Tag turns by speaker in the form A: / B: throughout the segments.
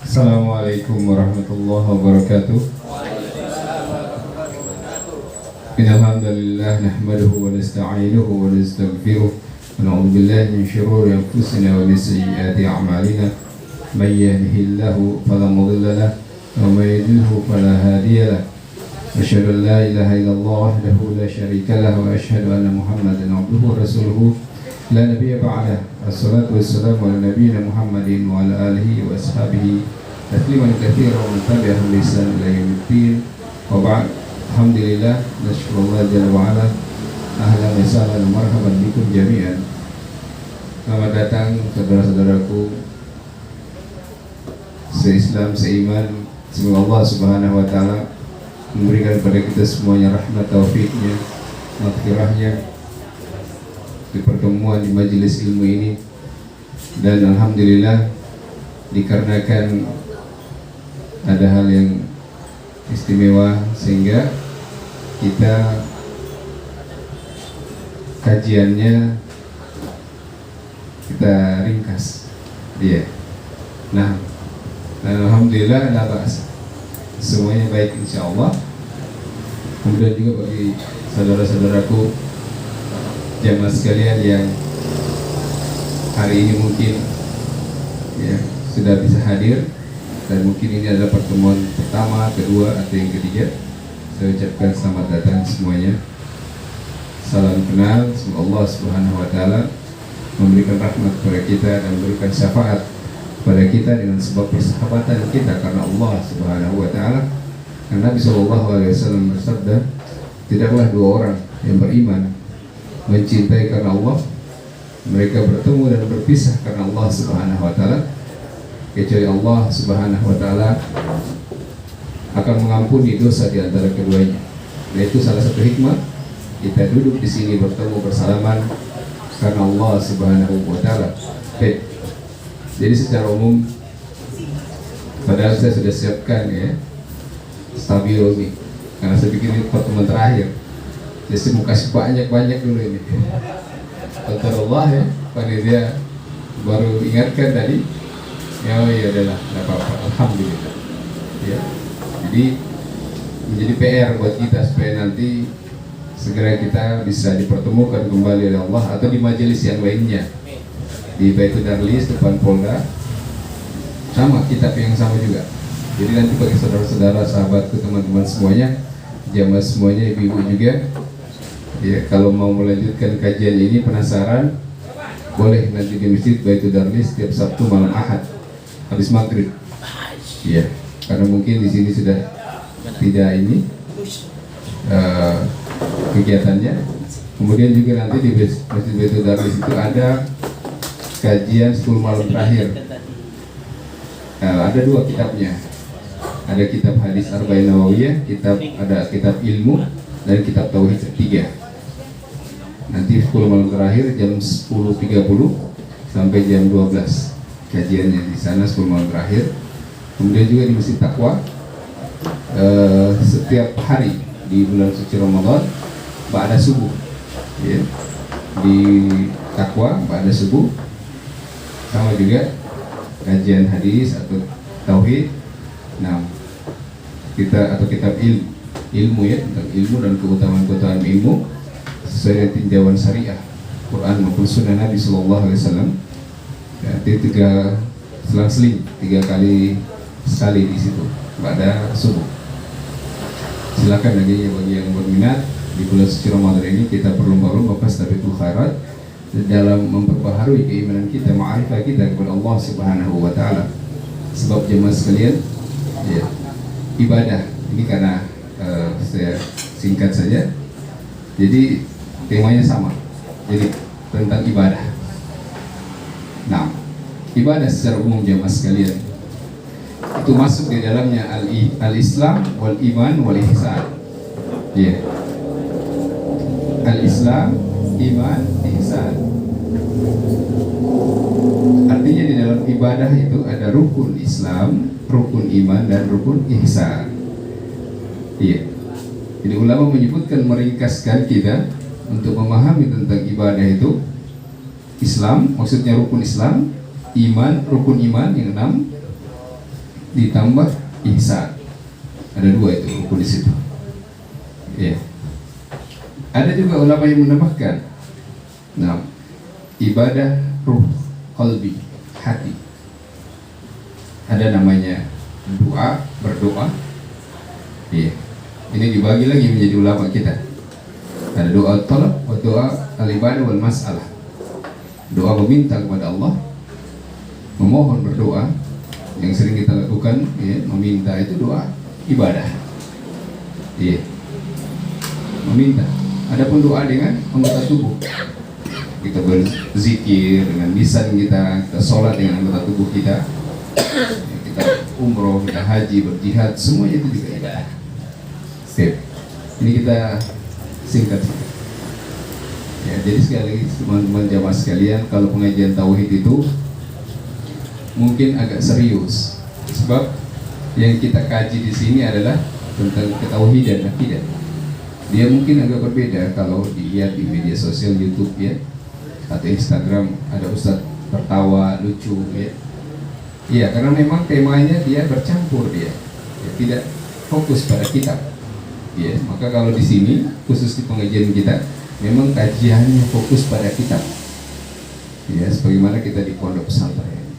A: Assalamualaikum warahmatullahi wabarakatuh. Innal hamdalillah nahmaduhu wa nasta'inuhu wa nastaghfiruh wa na'udzu billahi min shururi anfusina wa min sayyiati a'malina. May yahdihillahu fala mudilla lahu wa may yudlilhu fala hadiya lahu. Asyhadu an la ilaha illallah wahdahu la syarika lahu wa asyhadu anna Muhammadan abduhu wa rasuluhu la nabiyya ba'dah. Assalatu wassalamu ala nabiyyina Muhammadin wa ala alihi wa ashabihi tasliman katsiran wa man tabi'ahum bi ihsan ila yaumiddin. Wa ba'd. Alhamdulillah, nasykurullah jalla wa ala. Ahlan wa sahlan wa marhaban bikum jami'an. Selamat datang saudara-saudaraku se-Islam, se-iman. Semoga Allah Subhanahu wa taala memberikan kepada kita semuanya rahmat taufiknya, maghfirahnya di pertemuan di majelis ilmu ini. Dan alhamdulillah, dikarenakan ada hal yang istimewa sehingga kita kajiannya kita ringkas. Iya. Nah, dan alhamdulillah la ba'as. Semuanya baik insyaallah. Kemudian juga bagi saudara-saudaraku jamaah sekalian yang hari ini mungkin ya sudah bisa hadir, dan mungkin ini adalah pertemuan pertama, kedua, atau yang ketiga, saya ucapkan selamat datang semuanya. Salam kenal. Semoga Allah Subhanahu wa taala memberikan rahmat kepada kita dan memberikan syafaat kepada kita dengan sebab persahabatan kita karena Allah Subhanahu wa taala. Karena Nabi sallallahu alaihi wasallam bersabda, tidaklah dua orang yang beriman mencintai karena Allah, mereka bertemu dan berpisah karena Allah Subhanahu wa taala, kecuali Allah Subhanahu wa taala akan mengampuni dosa di antara keduanya. Yaitu salah satu hikmah kita duduk di sini bertemu bersalaman karena Allah Subhanahu wa taala. Jadi secara umum, padahal saya sudah siapkan ya stabilo ini, karena saya pikir ini pertemuan terakhir. Jadi saya mau kasih banyak-banyak dulu ini. Kata Allah ya, panitia baru ingatkan tadi. Ya, oh iya adalah, tidak apa-apa, alhamdulillah. Ya, jadi menjadi PR buat kita supaya nanti segera kita bisa dipertemukan kembali oleh Allah atau di majelis yang lainnya di Baitul Darlis depan Polda, sama kitab yang sama juga. Jadi nanti bagi saudara-saudara, sahabatku, teman-teman semuanya, jamaah semuanya, ibu-ibu juga, ya kalau mau melanjutkan kajian ini penasaran, boleh nanti di masjid Baitul Darlis setiap Sabtu malam Ahad habis maghrib, ya, karena mungkin di sini sudah tidak ini kegiatannya. Kemudian juga nanti di masjid Baitul Darlis itu ada kajian 10 malam terakhir. Ada dua kitabnya, ada kitab hadis Arba'in Nawawiyah, ada kitab ilmu, dan kitab tauhid ketiga. Nanti 10 malam terakhir jam 10.30 sampai jam 12 kajiannya di sana 10 malam terakhir. Kemudian juga di Masjid Taqwa setiap hari di bulan suci Ramadan ba'da subuh, ya, di Taqwa ba'da subuh, sama juga kajian hadis atau tauhid. Nah, kita atau kitab ilmu ya, tentang ilmu dan keutamaan ilmu sesuai dengan tinjauan syariah Quran maupun sunnah Nabi Sallallahu Alaihi Wasallam. Ya, itu selang-seling 3 kali sekali di situ pada subuh. Silakan bagi yang berminat di bulan suci Ramadan ini kita berlomba-lomba fastabiqul khairat dalam memperbaharui keimanan kita, ma'rifah kita kepada Allah Subhanahu wa taala. Sebab jemaah sekalian, ya, ibadah ini karena saya singkat saja. Jadi temanya sama. Jadi tentang ibadah. Nah, ibadah secara umum jemaah sekalian itu masuk di dalamnya al-Islam wal iman wal ihsan. Ya. Al-Islam, iman, ihsan. Artinya di dalam ibadah itu ada rukun Islam, rukun iman, dan rukun ihsan. Iya. Jadi ulama menyebutkan, meringkaskan kita untuk memahami tentang ibadah itu. Islam, maksudnya rukun Islam, iman, rukun iman yang 6 ditambah ihsan. Ada 2 itu rukun di situ. Ya. Ada juga ulama yang menambahkan, nah, ibadah ruh, qalbi, hati. Ada namanya doa, berdoa. Iya. Ini dibagi lagi menjadi ulama kita. Ada doa talab, doa al-ibadah wal mas'alah. Doa meminta kepada Allah, memohon, berdoa yang sering kita lakukan, ya, meminta itu doa ibadah. Iya. Meminta. Adapun doa dengan anggota tubuh, kita berzikir dengan lisan kita sholat dengan anggota tubuh kita, kita umroh, kita haji, berjihad, semuanya itu juga ibadah. Oke. Ini kita singkat. Ya, jadi sekali lagi teman-teman jamaah sekalian, kalau pengajian tauhid itu mungkin agak serius, sebab yang kita kaji di sini adalah tentang ketauhidan akidah. Dia mungkin agak berbeda kalau dilihat di media sosial YouTube, ya, atau Instagram, ada ustadz tertawa lucu, ya. Iya, karena memang temanya dia bercampur, dia ya, tidak fokus pada kitab. Ya, maka kalau di sini khusus di pengajian kita memang kajiannya fokus pada kitab. Ya, sebagaimana kita di pondok pesantren.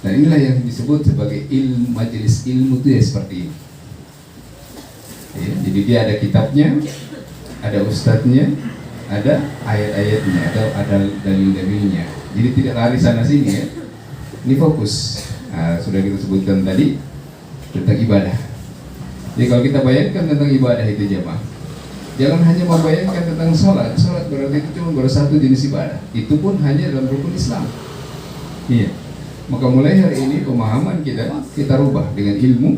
A: Dan inilah yang disebut sebagai majelis ilmu itu ya seperti ini. Ya, jadi dia ada kitabnya, ada ustadznya, ada ayat-ayatnya, ada dalil-dalilnya. Jadi tidak lari sana sini, ya. Ini fokus. Nah, sudah kita sebutkan tadi tentang ibadah. Jadi kalau kita bayangkan tentang ibadah itu jemaah, jangan hanya membayangkan tentang sholat. Sholat berarti itu cuma baru satu jenis ibadah. Itu pun hanya dalam rukun Islam. Iya. Maka mulai hari ini pemahaman kita rubah dengan ilmu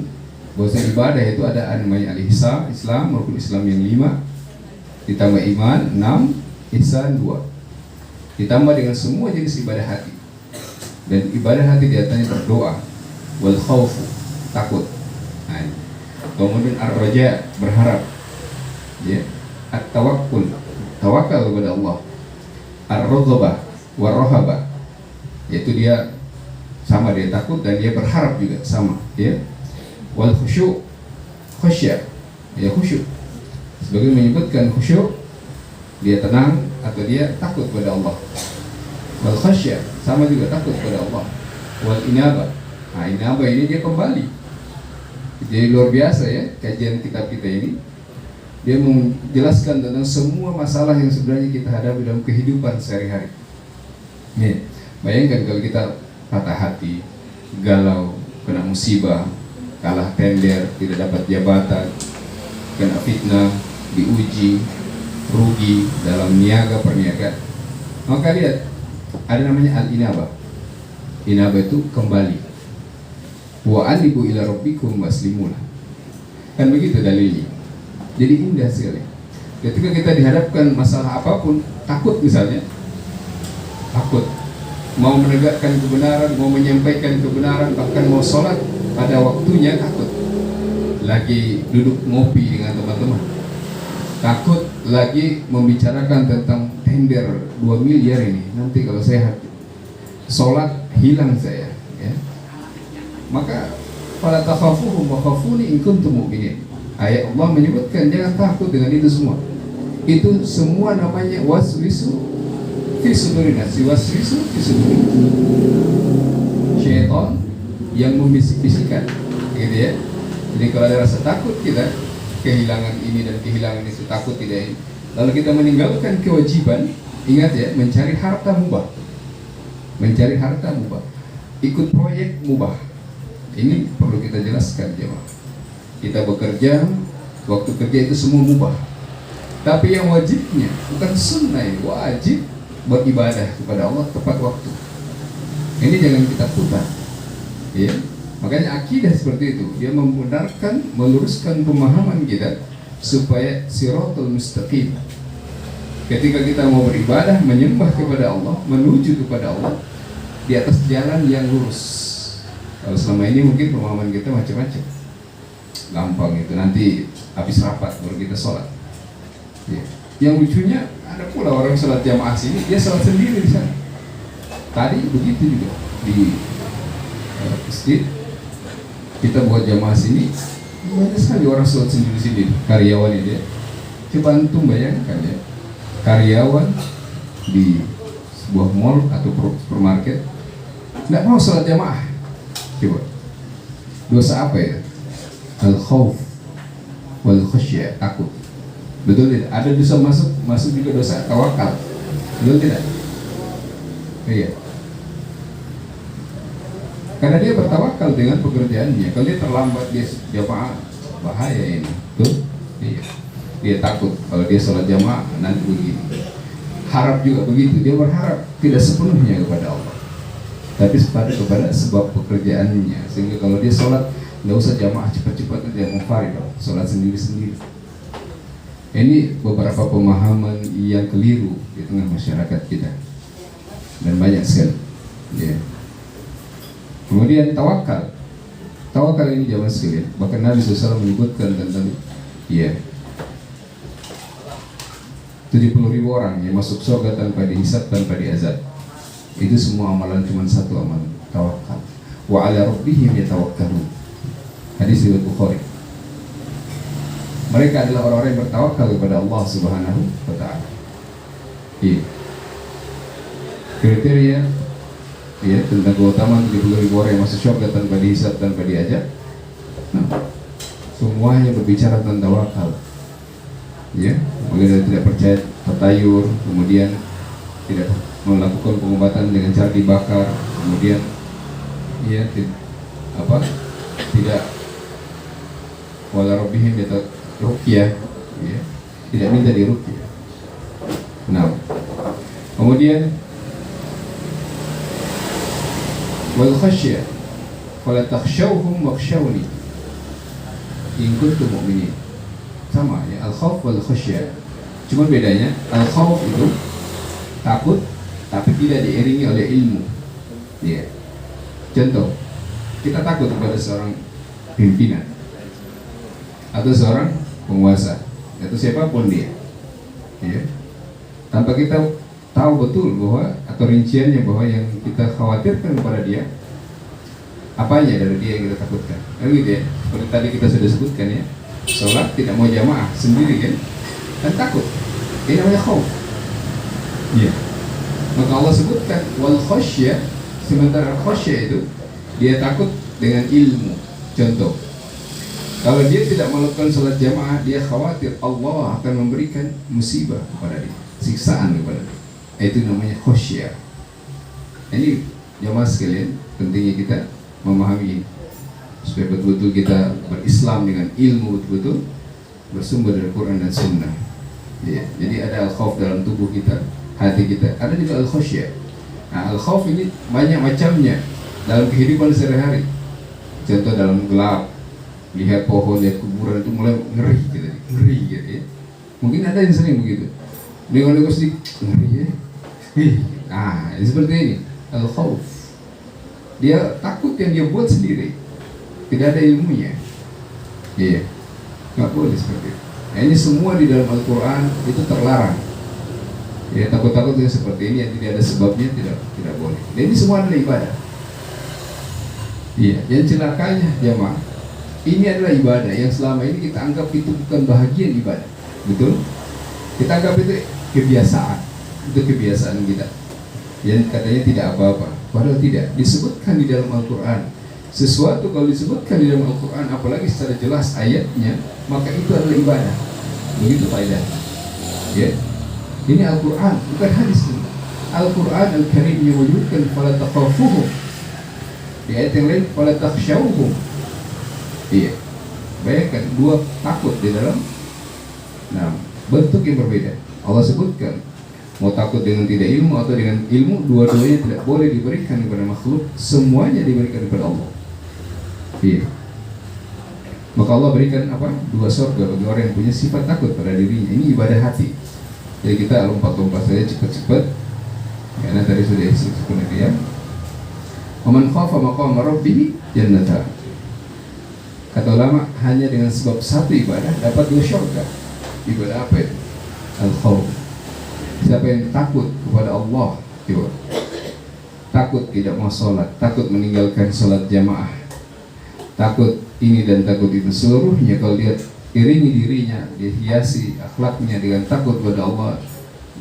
A: bahwa ibadah itu ada namanya al-ihsan, Islam, rukun Islam yang 5, ditambah iman 6, ihsan 2, ditambah dengan semua jenis ibadah hati. Dan ibadah hati diantaranya berdoa, wal khawfu, takut. Nah, kemudian ar-raja, berharap, ya, at-tawakkul, tawakal kepada Allah, ar-raghabah, war-rahabah, yaitu dia sama, dia takut dan dia berharap juga sama, ya. Wal khusyuk, khusyuk, ya, khusyuk. Sebagai menyebutkan khusyuk, dia tenang atau dia takut kepada Allah. Wal khasyah, sama juga takut kepada Allah. Wal inabah, nah inabah ini dia kembali. Jadi luar biasa, ya, kajian kitab kita ini. Dia menjelaskan tentang semua masalah yang sebenarnya kita hadapi dalam kehidupan sehari-hari. Nih, bayangkan kalau kita patah hati, galau, kena musibah, kalah tender, tidak dapat jabatan, kena fitnah, diuji, rugi dalam niaga perniagaan. Maka lihat, ada namanya al-inabah. Inabah itu kembali. Wa anibu ila rabbikum waslimulah. Kan begitu dalilnya. Jadi indah sekali. Ketika kita dihadapkan masalah apapun, takut misalnya, takut mau menegakkan kebenaran, mau menyampaikan kebenaran, bahkan mau sholat pada waktunya, takut. Lagi duduk ngopi dengan teman-teman, takut lagi membicarakan tentang tender 2 miliar ini, nanti kalau saya sholat hilang saya, ya. Maka fala takhafuhum wa khafuni in kuntum mu'minin. Ayat Allah menyebutkan jangan takut dengan itu semua. Itu semua namanya waswisu fi sudurin nas, waswisu fi sudurin. Syaitan yang membisik-bisikkan, gitu ya. Jadi kalau ada rasa takut kita kehilangan ini dan kehilangan itu, takut tidak ini, lalu kita meninggalkan kewajiban, ingat ya, mencari harta mubah. Mencari harta mubah, ikut proyek mubah. Ini perlu kita jelaskan, jemaah. Kita bekerja, waktu kerja itu semua mubah. Tapi yang wajibnya bukan sunnah, wajib beribadah kepada Allah tepat waktu. Ini jangan kita putar, ya. Makanya akidah seperti itu, dia membenarkan, meluruskan pemahaman kita supaya siratul mustaqim. Ketika kita mau beribadah, menyembah kepada Allah, menuju kepada Allah di atas jalan yang lurus. Kalau selama ini mungkin pemahaman kita macam-macam, gampang itu, nanti habis rapat baru kita sholat, ya. Yang lucunya ada pula orang sholat jamaah sini, dia sholat sendiri di sana. Tadi begitu juga, di masjid, kita buat jamaah sini, banyak sekali orang sholat sendiri-sendiri, karyawan ini. Coba antum bayangkan ya, karyawan di sebuah mall atau supermarket nggak mau sholat jamaah. Coba, dosa apa ya? Al-khawf wal khasyah, takut. Betul tidak? Ada dosa masuk juga dosa tawakal. Betul tidak? Iya. Karena dia bertawakal dengan pekerjaannya. Kalau dia terlambat dia jamaah, bahaya ini. Tuh, iya. Dia takut kalau dia sholat jamaah nanti begini. Harap juga begitu. Dia berharap tidak sepenuhnya kepada Allah, tapi kepada sebab pekerjaannya. Sehingga kalau dia sholat nggak usah jamaah cepat-cepat, dia munfarid, sholat sendiri-sendiri. Ini beberapa pemahaman yang keliru di tengah masyarakat kita, dan banyak sekali. Ya. Kemudian tawakal ini zaman sekalian. Bahkan Nabi SAW menyebutkan tentang 70.000 orang yang masuk surga tanpa dihisab, tanpa diazab. Itu semua amalan cuma satu amalan, tawakal. Wa ala rabbihim yatawakkalun. Hadis riwayat Bukhari. Mereka adalah orang-orang yang bertawakal kepada Allah Subhanahu wa taala. Iya. Kriteria tentang keutamaan 70.000 orang yang masuk surga tanpa dihisab, tanpa diazab. Nah, semuanya berbicara tentang tawakal. Ya, mungkin tidak percaya tertayur, kemudian tidak melakukan pengobatan dengan cara dibakar, kemudian tidak wala rabbihim ruqyah, tidak minta diruqyah. Nah, kemudian wal khasyah fala takhshawhum wakhshawni in kuntum mu'minin. Sama ya, al khawf wal khasyah. Cuma bedanya al khawf itu takut tapi tidak diiringi oleh ilmu. Ya. Contoh, kita takut kepada seorang pimpinan atau seorang penguasa atau siapapun dia. Ya. Tanpa kita tahu betul bahwa atau rinciannya bahwa yang kita khawatirkan kepada dia apanya dari dia yang kita takutkan. Gitu ya. Seperti tadi kita sudah sebutkan ya, sholat tidak mau jamaah sendiri kan, dan takut. Ini namanya khauf. Iya. Maka Allah sebutkan wal khasyah, sementara khasyah itu dia takut dengan ilmu. Contoh, kalau dia tidak melakukan sholat jamaah, dia khawatir Allah akan memberikan musibah kepada dia, siksaan kepada dia. Itu namanya khasyah. Ini jamaah sekalian, pentingnya kita memahami ini supaya betul-betul kita berislam dengan ilmu, betul-betul bersumber dari Quran dan Sunnah. Ya, jadi ada al-khawf dalam tubuh kita, hati kita. Ada juga al-khasyah. Nah, al-khawf ini banyak macamnya dalam kehidupan sehari-hari. Contoh dalam gelap, lihat pohon, lihat kuburan itu mulai ngeri gitu ya. Mungkin ada yang sering begitu. Nengok sedikit ngeri ya. Nah, seperti ini al-khawf. Dia takut yang dia buat sendiri, tidak ada ilmunya. Iya, nggak boleh seperti itu. Nah, ini semua di dalam Al-Quran itu terlarang. Ya, takut-takut yang seperti ini yang tidak ada sebabnya tidak boleh. Dan ini semua adalah ibadah. Iya, yang celakanya jamaah, ini adalah ibadah yang selama ini kita anggap itu bukan bahagian ibadah, betul? Kita anggap itu kebiasaan, itu kebiasaan kita. Yang katanya tidak apa-apa, padahal tidak. Disebutkan di dalam Al-Quran. Sesuatu kalau disebutkan di dalam Al-Quran, apalagi secara jelas ayatnya, maka itu adalah ibadah. Begitu faedah. Ya, ini Al-Quran, bukan hadis. Al-Quran Al-Karim menyebutkan fala takhafuhum. Di ayat yang lain fala takhshawhum. Iya. Bayangkan dua takut di dalam bentuk yang berbeda. Allah sebutkan mau takut dengan tidak ilmu atau dengan ilmu, dua-duanya tidak boleh diberikan kepada makhluk, semuanya diberikan kepada Allah. Iya. Maka Allah berikan dua surga bagi orang yang punya sifat takut pada dirinya. Ini ibadah hati. Jadi kita lompat-lompat saja cepat-cepat, karena tadi sudah disebutkan ya. Waman khafa maqama rabbih jannatan. Kata ulama, hanya dengan sebab satu ibadah dapat dua surga. Ibadah apa itu? Al-khawf. Siapa yang takut kepada Allah, takut tidak mau sholat, takut meninggalkan sholat jamaah, takut ini dan takut itu, seluruhnya kalau dia iringi dirinya, dia hiasi akhlaknya dengan takut kepada Allah,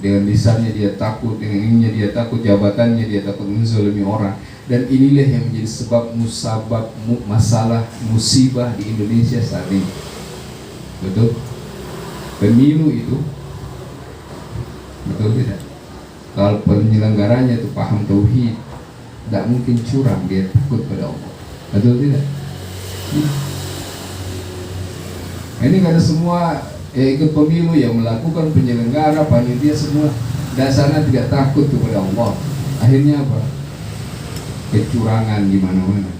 A: dengan lisannya dia takut, dengan ininya dia takut, jabatannya dia takut menzalimi orang. Dan inilah yang menjadi sebab masalah musibah di Indonesia saat ini. Betul? Pemilu itu, betul tidak? Kalau penyelenggaranya itu paham tauhid, tidak mungkin curang, dia takut pada Allah. Betul tidak? Ini karena semua ikut pemilu yang melakukan penyelenggara, panitia semua dasarnya tidak takut kepada Allah. Akhirnya apa? Kecurangan di mana-mana,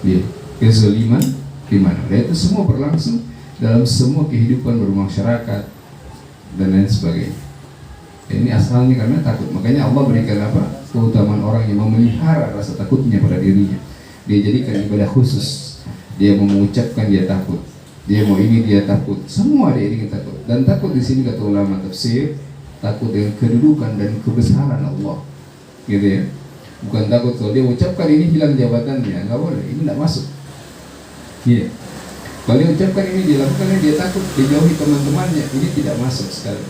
A: ya, kezaliman di mana. Dan itu semua berlangsung dalam semua kehidupan bermasyarakat dan lain sebagainya. Ini asalnya karena takut. Makanya Allah berikan apa? Keutamaan orang yang memelihara rasa takutnya pada dirinya. Dia jadikan ibadah khusus. Dia mau mengucapkan dia takut. Dia mau ini dia takut. Semua dia ingin takut. Dan takut di sini kata ulama tafsir, takut dengan kedudukan dan kebesaran Allah. Gitu ya. Bukan takut kalau dia ucapkan ini hilang jabatannya, nggak boleh, ini nggak masuk. Iya. Kalau dia ucapkan ini dilakukan, dia takut dijauhi teman-temannya, ini tidak masuk sekali.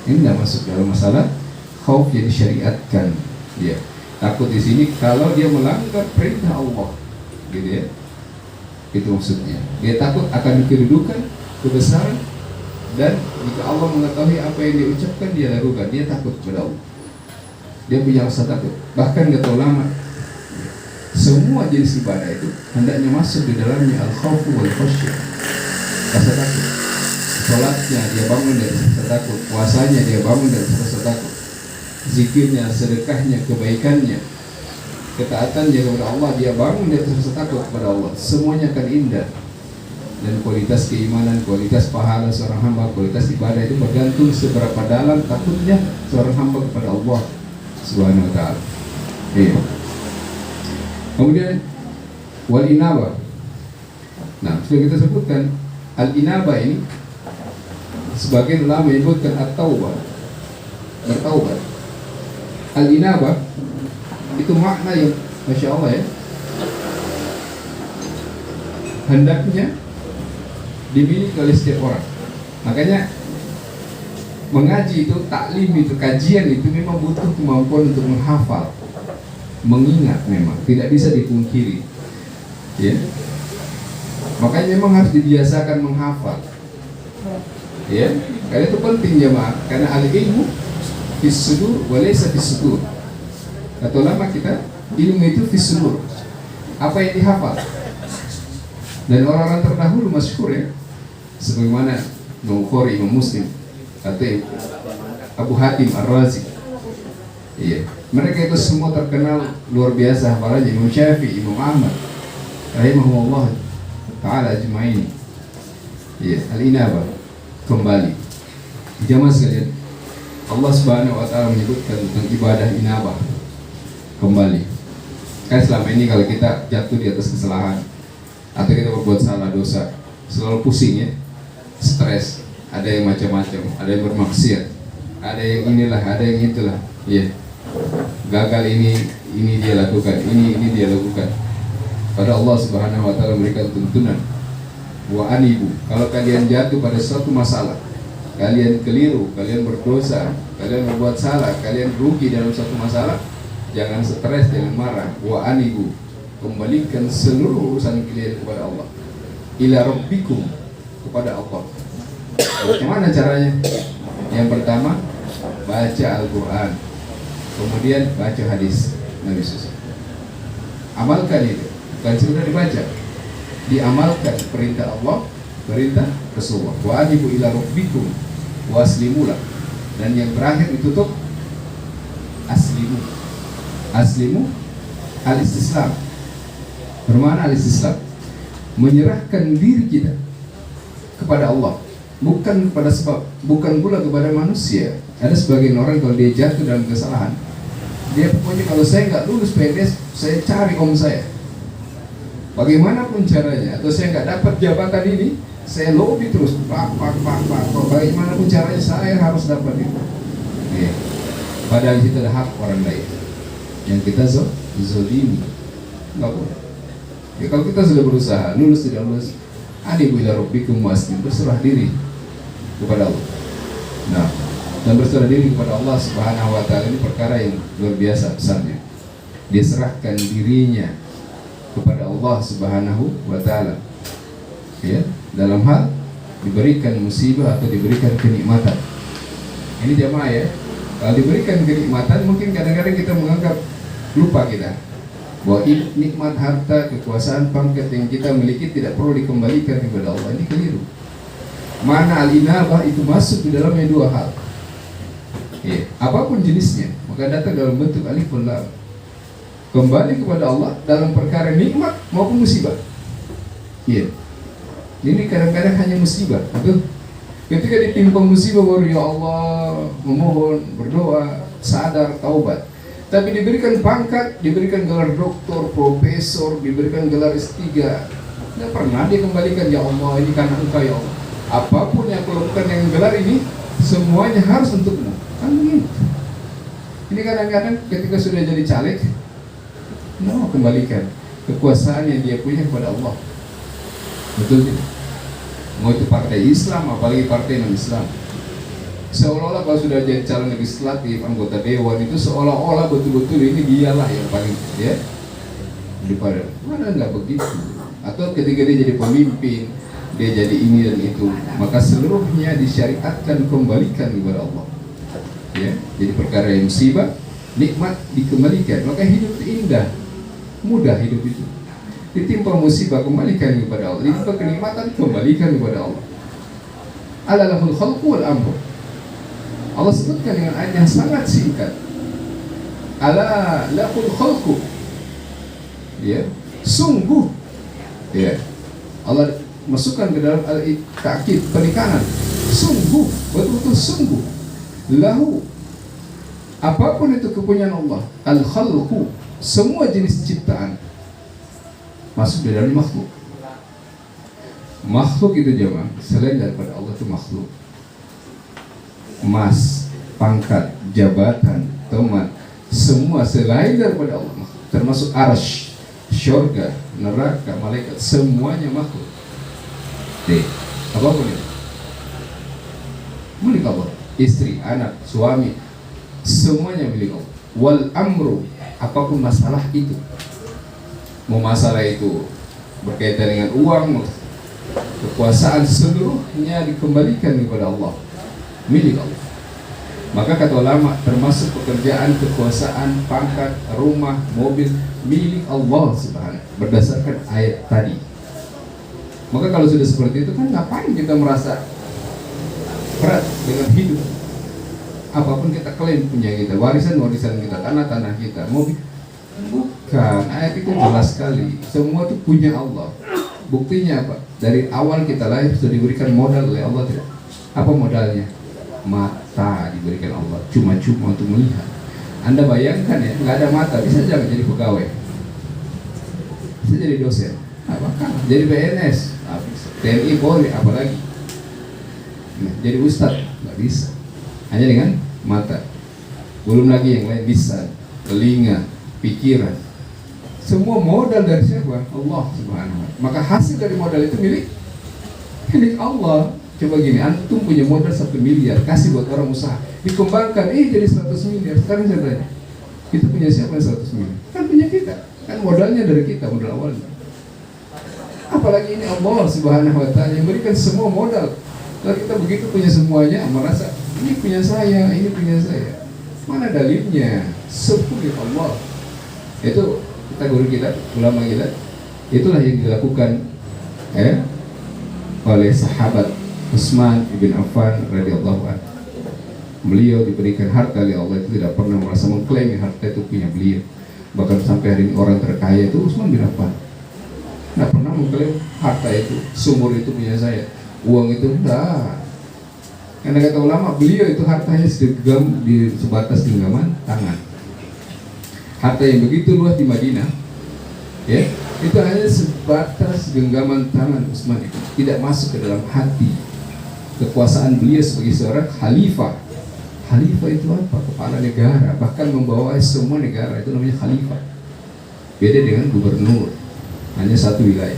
A: Ini tidak masuk dalam masalah khauf yang disyariatkan. Dia takut di sini kalau dia melanggar perintah Allah, gitu ya. Itu maksudnya. Dia takut akan kedudukan, kebesaran, dan jika Allah mengetahui apa yang dia ucapkan, dia lakukan. Dia takut kepada Allah. Dia punya rasa takut. Bahkan kata ulama, semua jenis ibadah itu hendaknya masuk di dalamnya al-khawfu wal khasyah, rasa takut. Salatnya dia bangun dari rasa takut, puasanya dia bangun dari rasa takut, zikirnya, sedekahnya, kebaikannya, ketaatannya kepada Allah dia bangun dari rasa takut kepada Allah. Semuanya akan indah. Dan kualitas keimanan, kualitas pahala seorang hamba, kualitas ibadah itu bergantung seberapa dalam takutnya seorang hamba kepada Allah Subhanahu wa ta'ala. Iya. Kemudian wal inabah. Nah, sudah kita sebutkan al-inabah ini sebagian ulama menyebutkan at-taubah, bertaubat. Al-inabah itu makna yang Masya Allah ya, hendaknya dimiliki oleh setiap orang. Makanya mengaji itu, taklim itu, kajian itu memang butuh kemampuan untuk menghafal, mengingat, memang tidak bisa dipungkiri, ya. Makanya memang harus dibiasakan menghafal, ya. Karena itu penting jemaah, karena al-ilmu fis sudur wa laysa fis sudur. Kata ulama kita, ilmu itu fis sudur, apa yang dihafal. Dan orang-orang terdahulu masyhur ya, sebagaimana Bukhari, Imam Muslim, atau Abu Hatim Ar-Razi. Iya, mereka itu semua terkenal luar biasa hafalannya. Imam Syafi'i, Imam Ahmad, rahimahumullah ta'ala ajma'in. Iya, al-inabah, kembali. Jamaah sekalian, Allah Subhanahu wa ta'ala menyebutkan tentang ibadah inabah, kembali. Kan selama ini kalau kita jatuh di atas kesalahan atau kita berbuat salah dosa, selalu pusing ya, stres. Ada yang macam-macam, ada yang bermaksiat, ada yang inilah, ada yang itulah, ya. Gagal ini dia lakukan, ini dia lakukan. Pada Allah Subhanahu wa ta'ala memberikan tuntunan, wa anibu, kalau kalian jatuh pada suatu masalah, kalian keliru, kalian berdosa, kalian berbuat salah, kalian rugi dalam suatu masalah, jangan stres, jangan marah. Wa anibu, kembalikan seluruh urusan kalian kepada Allah. Ila rabbikum, kepada Allah. Bagaimana caranya? Yang pertama, baca Al-Quran, kemudian baca hadis Nabi SAW. Amalkan itu, bukan sekedar dibaca, diamalkan perintah Allah, perintah Rasulullah. Wa anibu ila rabbikum wa aslimulah. Dan yang terakhir ditutup aslimu. Aslimu al-istislam. Bermakna al-istislam, menyerahkan diri kita kepada Allah, bukan kepada sebab, bukan pula kepada manusia. Ada sebagian orang kalau dia jatuh dalam kesalahan, dia pokoknya kalau saya nggak lulus PNS, saya cari om saya, bagaimanapun caranya. Atau saya nggak dapat jabatan ini, saya lobby terus, pak, bagaimanapun caranya saya harus dapat itu. Ya. Padahal itu ada hak orang lain yang kita zolimi, nggak boleh. Ya kalau kita sudah berusaha, lulus tidak lulus, anibu ila rabbikum waslim, berserah diri kepada Allah. Nah, dan berserah diri kepada Allah Subhanahu wa taala ini perkara yang luar biasa besarnya. Dia serahkan dirinya kepada Allah Subhanahu wa taala. Ya, dalam hal diberikan musibah atau diberikan kenikmatan. Ini jamaah ya. Kalau diberikan kenikmatan mungkin kadang-kadang kita menganggap lupa kita bahwa nikmat harta, kekuasaan, pangkat yang kita miliki tidak perlu dikembalikan kepada Allah. Ini keliru. Mana al-inabah itu masuk di dalamnya dua hal. Ya, apapun jenisnya, maka datang dalam bentuk alif wal lam. Kembali kepada Allah dalam perkara nikmat maupun musibah. Iya. Ini kadang-kadang hanya musibah, betul? Ketika ditimpa musibah baru ya Allah memohon, berdoa, sadar, taubat. Tapi diberikan pangkat, diberikan gelar doktor, profesor, diberikan gelar S3, tidak pernah dia kembalikan, ya Allah ini karena Engkau ya Allah. Apapun yang kau lakukan dengan gelar ini, semuanya harus untukmu. Kan begitu. Ini kadang-kadang ketika sudah jadi caleg, mau kembalikan kekuasaan yang dia punya kepada Allah. Betul tidak? Mau itu partai Islam, apalagi partai non-Islam. Seolah-olah kalau sudah jadi calon legislatif, anggota dewan itu seolah-olah betul-betul ini dialah yang paling ya daripada mana enggak begitu. Atau ketika dia jadi pemimpin, dia jadi ini dan itu, maka seluruhnya disyariatkan kembalikan kepada Allah. Ya, jadi perkara yang musibah, nikmat dikembalikan, maka hidup itu indah, mudah hidup itu. Ditimpa musibah kembalikan kepada Allah, ditimpa kenikmatan kembalikan kepada Allah. Alalahul khalqu wal amr. Allah sebutkan dengan ayat yang sangat singkat. Ala lahul khalqu. Ya, sungguh. Ya. Allah masukkan ke dalam al-ta'kid, penekanan. Sungguh, betul-betul sungguh. Lahu, apapun itu kepunyaan Allah, al-khalqu, semua jenis ciptaan masuk di dalam makhluk. Makhluk itu jemaah, selain daripada Allah itu makhluk. Emas, pangkat, jabatan, teman, semua selain daripada Allah, termasuk arsy, syurga, neraka, malaikat, semuanya makhluk. Apapun itu milik Allah. Istri, anak, suami, semuanya milik Allah. Wal amru, apapun masalah itu, mau masalah itu berkaitan dengan uang, kekuasaan, seluruhnya dikembalikan kepada Allah, milik Allah. Maka kata ulama, termasuk pekerjaan, kekuasaan, pangkat, rumah, mobil, milik Allah Subhanahu, berdasarkan ayat tadi. Maka kalau sudah seperti itu kan ngapain kita merasa berat dengan hidup? Apapun kita klaim punya kita, warisan-warisan kita, tanah-tanah kita, mobil. Bukan, ayat itu jelas sekali. Semua itu punya Allah. Buktinya apa? Dari awal kita lahir sudah diberikan modal oleh Allah tidak? Apa modalnya? Mata diberikan Allah, cuma-cuma untuk melihat. Anda bayangkan ya, nggak ada mata, bisa jangan jadi pegawai, bisa jadi dosen, bahkan jadi PNS, TNI, Polri, apalagi jadi ustadz, nggak bisa. Hanya dengan mata. Belum lagi yang lain, bisa telinga, pikiran. Semua modal dari siapa? Allah Subhanahu wa ta'ala. Maka hasil dari modal itu milik Allah. Coba gini, antum punya modal 1 miliar, kasih buat orang usaha, dikembangkan, jadi 100 miliar. Sekarang saya tanya, kita punya siapa 100 miliar? Kan punya kita, kan modalnya dari kita, modal awalnya. Apalagi ini Allah Subhanahu wa ta'ala yang berikan semua modal. Kalau kita begitu punya semuanya, merasa ini punya saya, ini punya saya. Mana dalilnya? Sepulik Allah. Itu kita guru kita, ulama kita, itulah yang dilakukan oleh sahabat Utsman ibn Affan radhiyallahu anhu. Beliau diberikan harta oleh Allah, itu tidak pernah merasa mengklaim harta itu punya beliau. Bahkan sampai hari ini orang terkaya itu Utsman bin Affan, tidak pernah mengklaim harta itu, sumur itu punya saya, uang itu enggak. Karena kata ulama, beliau itu hartanya sebatas genggaman tangan. Harta yang begitu luas di Madinah, ya, itu hanya sebatas genggaman tangan Utsman, itu tidak masuk ke dalam hati. Kekuasaan beliau sebagai seorang khalifah Khalifah itu apa? Kepala negara, bahkan membawahi semua negara, itu namanya khalifah. Beda dengan gubernur, hanya satu wilayah.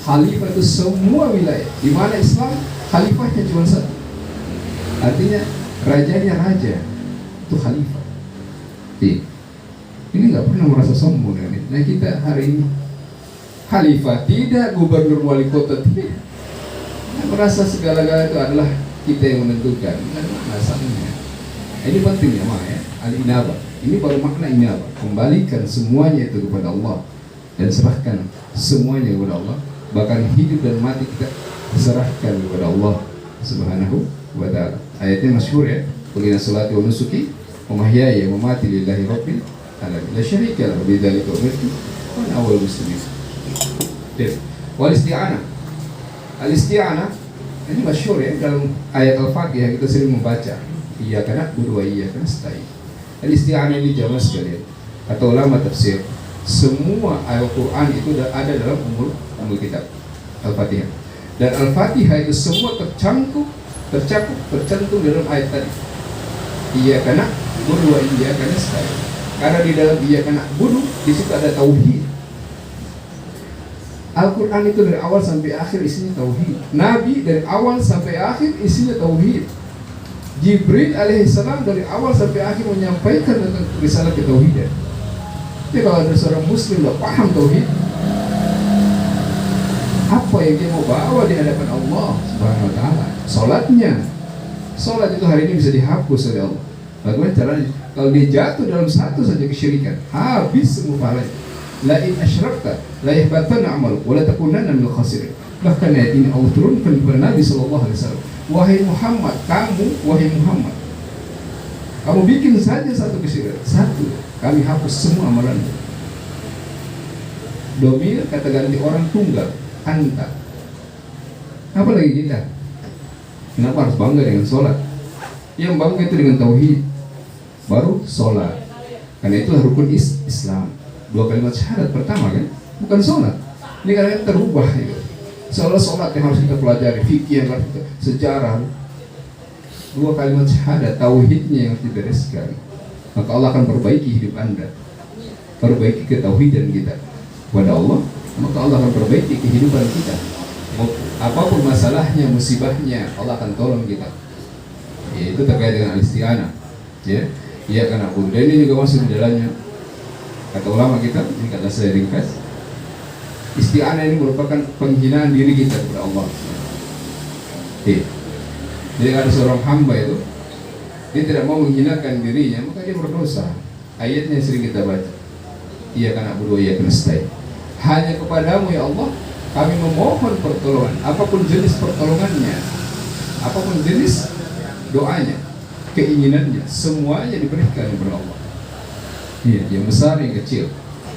A: Khalifah itu semua wilayah. Di mana Islam, khalifahnya cuma satu. Artinya rajanya raja, itu khalifah. Ini nggak pernah merasa sombong kan? Nah kita hari ini khalifah tidak, gubernur, wali kota tidak. Nah, merasa segala-galanya itu adalah kita yang menentukan. Nah, masalahnya ini penting ya, al-inabah. Ini baru makna inabah. Kembalikan semuanya itu kepada Allah dan serahkan semuanya kepada Allah. Bahkan hidup dan mati kita serahkan kepada Allah Subhanahu wa ta'ala. Ayatnya masyhur ya, qul inna salati wa nusuki wa mahyaya wa mamati lillahi rabbil alamin la syarika lahu wa bidzalika umirtu wa ana awwalul muslimin. Wal isti'anah. Al-isti'anah ini masyhur ya, dalam ayat Al-Fatihah kita sering membaca iyyaka na'budu wa iyyaka nasta'in. Al-isti'anah ini jamaah sekalian, atau ulama tafsir, semua ayat Quran itu ada dalam umul kitab Al-Fatihah. Dan Al-Fatihah itu semua tercantum dalam ayat tadi. Iyyaka na'budu wa iyyaka nasta'in. Karena di dalam iyyaka na'budu di situ ada tauhid. Al-Quran itu dari awal sampai akhir isinya tauhid. Nabi dari awal sampai akhir isinya tauhid. Jibril alaihissalam dari awal sampai akhir menyampaikan tentang risalah ketauhidan. Jadi kalau ada seorang muslim tidak paham tauhid, apa yang dia mau bawa di hadapan Allah Subhanahu wa ta'ala? Salat itu hari ini bisa dihapus oleh Allah. Bagaimana caranya? Kalau dia jatuh dalam satu saja kesyirikan, habis semua pahalanya. La in asyrakta la yahbatanna 'amaluk wa la takunanna minal khasirin. Bahkan ayat ini Allah turunkan kepada Nabi sallallahu alaihi wasallam. Wahai Muhammad, kamu bikin saja satu kesyirikan, satu, kami hapus semua amalanmu. Domir kata ganti orang tunggal, anta. Apa lagi kita? Kenapa harus bangga dengan sholat? Yang bangga itu dengan tauhid, baru sholat. Karena itu rukun Islam. 2 kalimat syahadat pertama kan, bukan sholat. Ini kadang terubah gitu. Soal sholat yang harus kita pelajari, fikih yang harus kita, sejarah. 2 kalimat syahadat, tauhidnya yang harus dibereskan. Maka Allah akan perbaiki hidup Anda, perbaiki ketauhidan kita kepada Allah. Maka Allah akan perbaiki kehidupan kita. Apapun masalahnya, musibahnya, Allah akan tolong kita. Ya, itu terkait dengan al-isti'anah. Ya, iya karena aku. Dan ini juga masuk di dalamnya. Kata ulama kita, ini kata saya ringkas, isti'anah ini merupakan penghinaan diri kita kepada Allah. Jadi ada seorang hamba itu, dia tidak mau menghinakan dirinya, maka dia berdosa. Ayatnya sering kita baca, iyyaka na'budu wa iyyaka nasta'in. Hanya kepadamu ya Allah kami memohon pertolongan. Apapun jenis pertolongannya, apapun jenis doanya, keinginannya, semuanya diberikan kepada Allah. Iya, yang besar, yang kecil,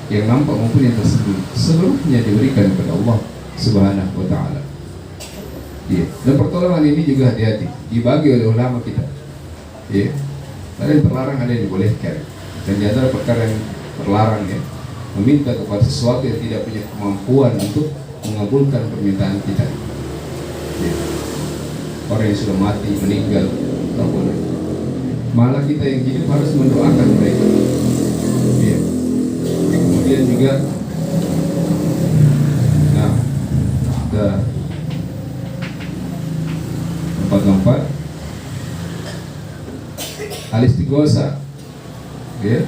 A: yang nampak maupun yang tersembunyi, seluruhnya diberikan kepada Allah Subhanahu wa ta'ala. Iya. Dan pertolongan ini juga hati-hati dibagi oleh ulama kita. Iya. Ada yang terlarang, ada yang dibolehkan. Dan di antara perkara yang terlarang ya, meminta kepada sesuatu yang tidak punya kemampuan untuk mengabulkan permintaan kita. Iya. Orang yang sudah mati, meninggal, tak boleh. Malah kita yang hidup harus mendoakan mereka. Iya. Kemudian juga, nah, ada tempat-tempat al-istighosa, ya,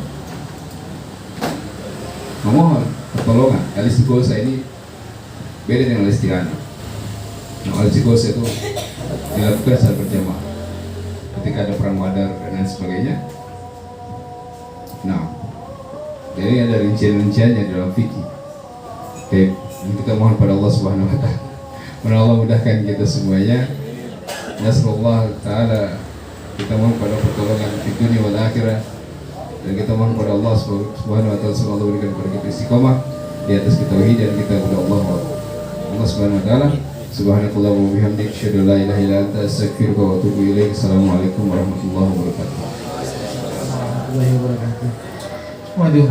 A: memohon pertolongan. Al-istighosa ini beda dengan al-isti'anah. Nah, al-istighosa itu dilakukan secara berjamaah ketika ada perang Badar dan lain sebagainya. Nah, jadi ada rincian-rinciannya dalam fikih. Oke, kita mohon pada Allah Subhanahu wa ta'ala. Mudah Allah mudahkan kita semuanya. Nasallallahu ta'ala, kita mohon pada pertolongan di dunia wal akhirah, dan kita mohon pada Allah Subhanahu wa ta'ala semoga Allah berikan kepada kita istiqomah di atas ketauhidan kita kepada Allah Subhanahu wa ta'ala. Subhanakallah wa bihamdik, asyhadu an la ilaha illa anta, astaghfiruka wa atubu ilaik. Assalamualaikum warahmatullahi wabarakatuh.
B: Waduh.